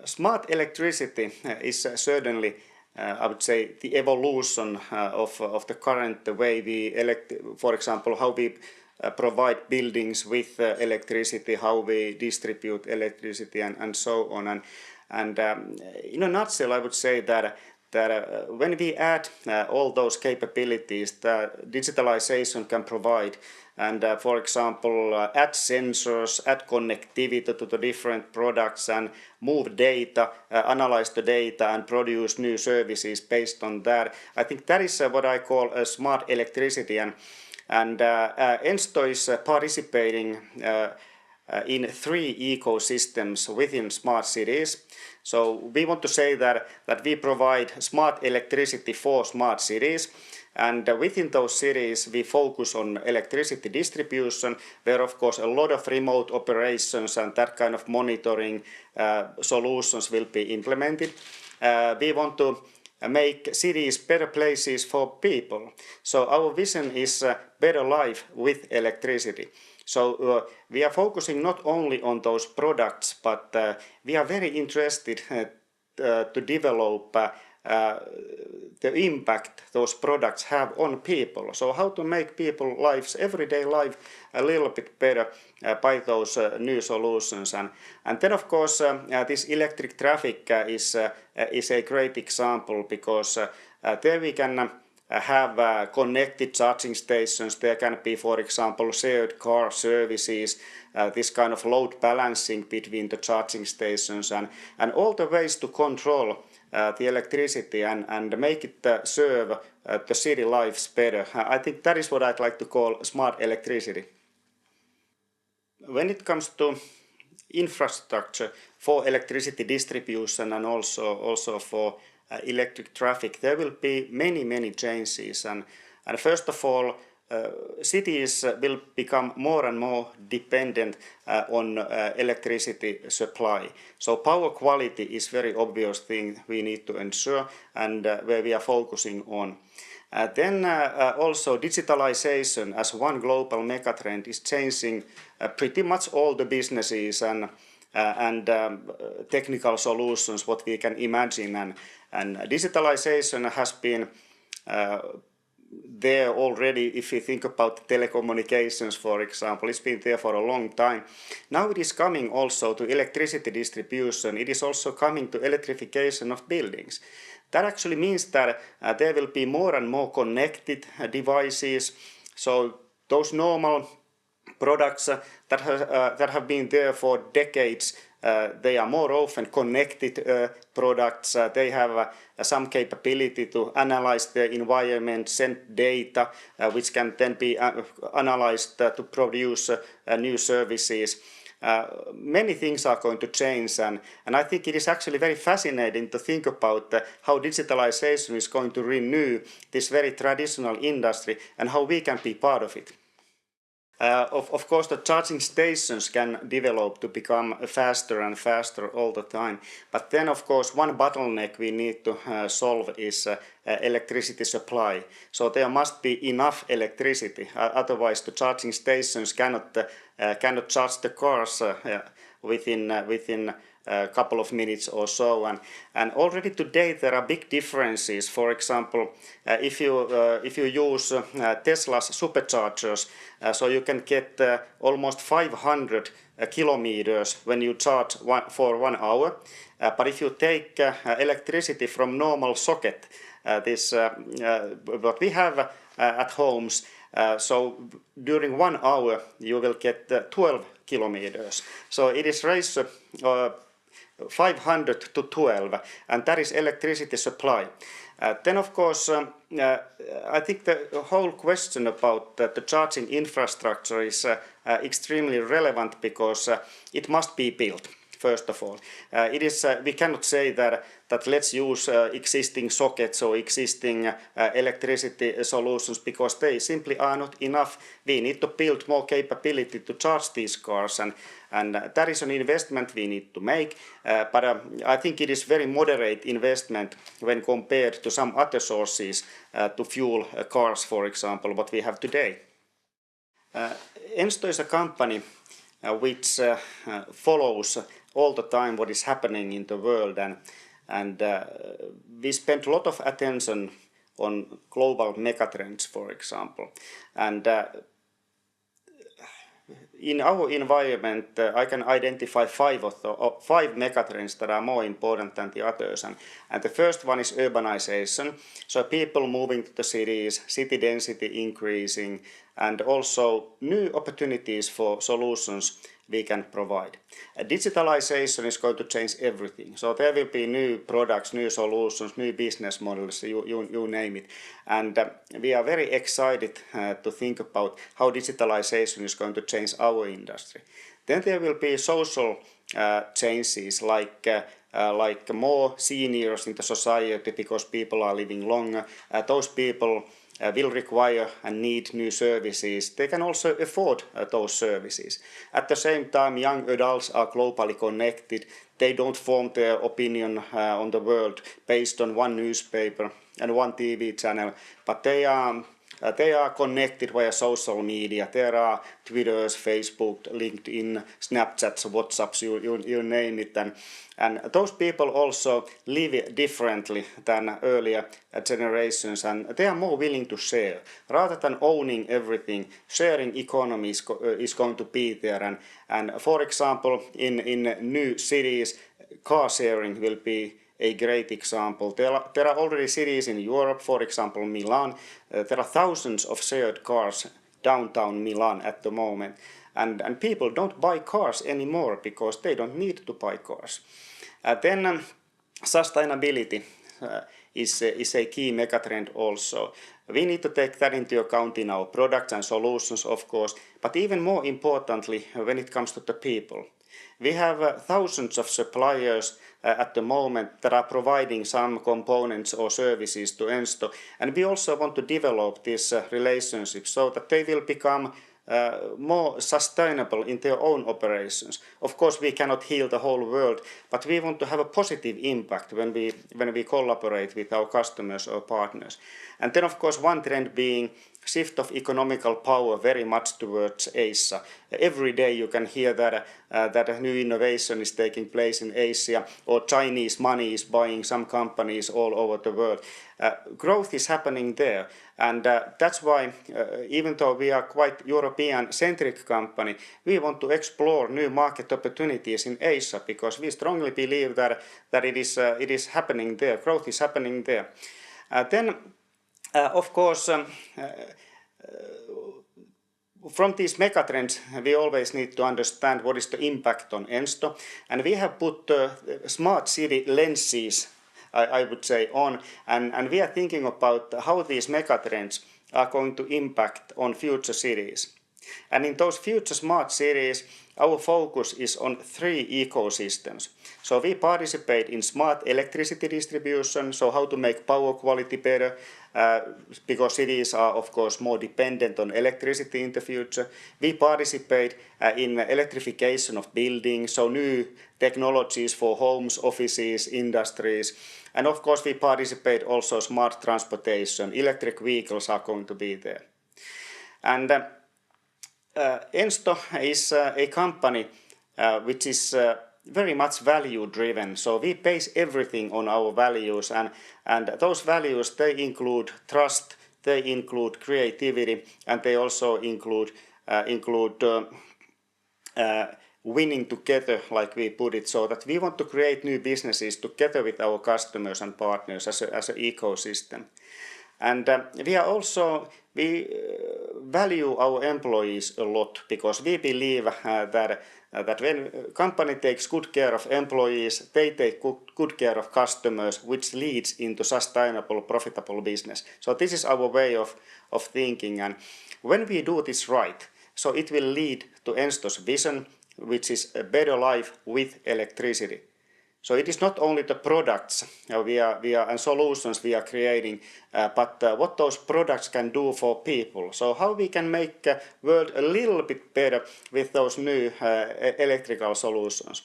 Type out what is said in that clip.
Smart electricity is certainly, I would say, the evolution of the current way we for example, how we provide buildings with electricity, how we distribute electricity, and so on. And in a nutshell, I would say that when we add all those capabilities that digitalization can provide, and for example, add sensors, add connectivity to the different products, and move data, analyze the data, and produce new services based on that, I think that is what I call smart electricity. And Ensto is participating in 3 ecosystems within smart cities. So we want to say that we provide smart electricity for smart cities, and within those cities we focus on electricity distribution, where of course a lot of remote operations and that kind of monitoring solutions will be implemented. We want to make cities better places for people. So our vision is better life with electricity. So we are focusing not only on those products, but we are very interested to develop the impact those products have on people. So how to make people's lives, everyday life, a little bit better by those new solutions. And then of course this electric traffic is a great example, because there we can have connected charging stations. There can be, for example, shared car services, this kind of load balancing between the charging stations, and all the ways to control the electricity and make it serve the city lives better. I think that is what I'd like to call smart electricity. When it comes to infrastructure for electricity distribution and also for electric traffic, there will be many changes, and first of all, cities will become more and more dependent on electricity supply. So power quality is very obvious thing we need to ensure, and where we are focusing on. Then also digitalization as one global megatrend is changing pretty much all the businesses and technical solutions what we can imagine, and digitalization has been there already. If you think about telecommunications, for example, it's been there for a long time. Now it is coming also to electricity distribution. It is also coming to electrification of buildings. That actually means that there will be more and more connected devices. So those normal products that have been there for decades, they are more often connected products. They have some capability to analyze the environment, send data, which can then be analyzed to produce new services. Many things are going to change, and I think it is actually very fascinating to think about how digitalization is going to renew this very traditional industry and how we can be part of it. Of course, the charging stations can develop to become faster and faster all the time. But then, of course, one bottleneck we need to solve is electricity supply. So there must be enough electricity. Otherwise, the charging stations cannot charge the cars within a couple of minutes or so, and already today there are big differences. For example, if you use Tesla's superchargers, so you can get almost 500 kilometers when you charge for 1 hour. But if you take electricity from normal socket, this what we have at homes, so during 1 hour you will get 12 kilometers. So it is ratio 500 to 12, and that is electricity supply. Then of course I think the whole question about the charging infrastructure is extremely relevant, because it must be built. First of all, it is we cannot say that let's use existing sockets or existing electricity solutions, because they simply are not enough. We need to build more capability to charge these cars, and that is an investment we need to make. But I think it is very moderate investment when compared to some other sources to fuel cars, for example, what we have today. Ensto is a company which follows all the time what is happening in the world, and we spend a lot of attention on global megatrends, for example, and in our environment, I can identify five megatrends that are more important than the others. And the first one is urbanization. So people moving to the cities, city density increasing, and also new opportunities for solutions we can provide. Digitalization is going to change everything. So there will be new products, new solutions, new business models, you name it. And we are very excited to think about how digitalization is going to change our industry. Then there will be social changes like more seniors in the society because people are living longer. Those people will require and need new services. They can also afford those services. At the same time, young adults are globally connected. They don't form their opinion on the world based on one newspaper and one TV channel, but they are connected via social media. There are Twitters, Facebook, LinkedIn, Snapchats, WhatsApps, you name it. And those people also live differently than earlier generations, and they are more willing to share. Rather than owning everything, sharing economy is going to be there. And for example, in new cities, car sharing will be a great example. There are already cities in Europe, for example Milan. There are thousands of shared cars downtown Milan at the moment. And people don't buy cars anymore because they don't need to buy cars. Then sustainability is a key megatrend also. We need to take that into account in our products and solutions, of course, but even more importantly when it comes to the people. We have thousands of suppliers at the moment that are providing some components or services to Ensto, and we also want to develop these relationships so that they will become more sustainable in their own operations. Of course, we cannot heal the whole world, but we want to have a positive impact when we collaborate with our customers or partners. And then, of course, one trend being shift of economical power very much towards Asia. Every day you can hear that a new innovation is taking place in Asia, or Chinese money is buying some companies all over the world. Growth is happening there, and that's why even though we are quite European-centric company, we want to explore new market opportunities in Asia because we strongly believe that it is happening there. Growth is happening there. Then, of course, from these megatrends, we always need to understand what is the impact on Ensto, and we have put smart city lenses, I would say, on, and we are thinking about how these megatrends are going to impact on future cities. And in those future smart cities, our focus is on three ecosystems. So we participate in smart electricity distribution, so how to make power quality better, because cities are of course more dependent on electricity in the future. We participate in electrification of buildings, so new technologies for homes, offices, industries. And of course we participate also smart transportation. Electric vehicles are going to be there. And Ensto is a company which is very much value driven, so we base everything on our values, and those values, they include trust, they include creativity, and they also include winning together, like we put it, so that we want to create new businesses together with our customers and partners as an ecosystem. And we value our employees a lot because we believe that when a company takes good care of employees, they take good care of customers, which leads into sustainable, profitable business. So this is our way of thinking, and when we do this right, so it will lead to Ensto's vision, which is a better life with electricity. So it is not only the products and solutions we are creating, but what those products can do for people. So how we can make the world a little bit better with those new electrical solutions.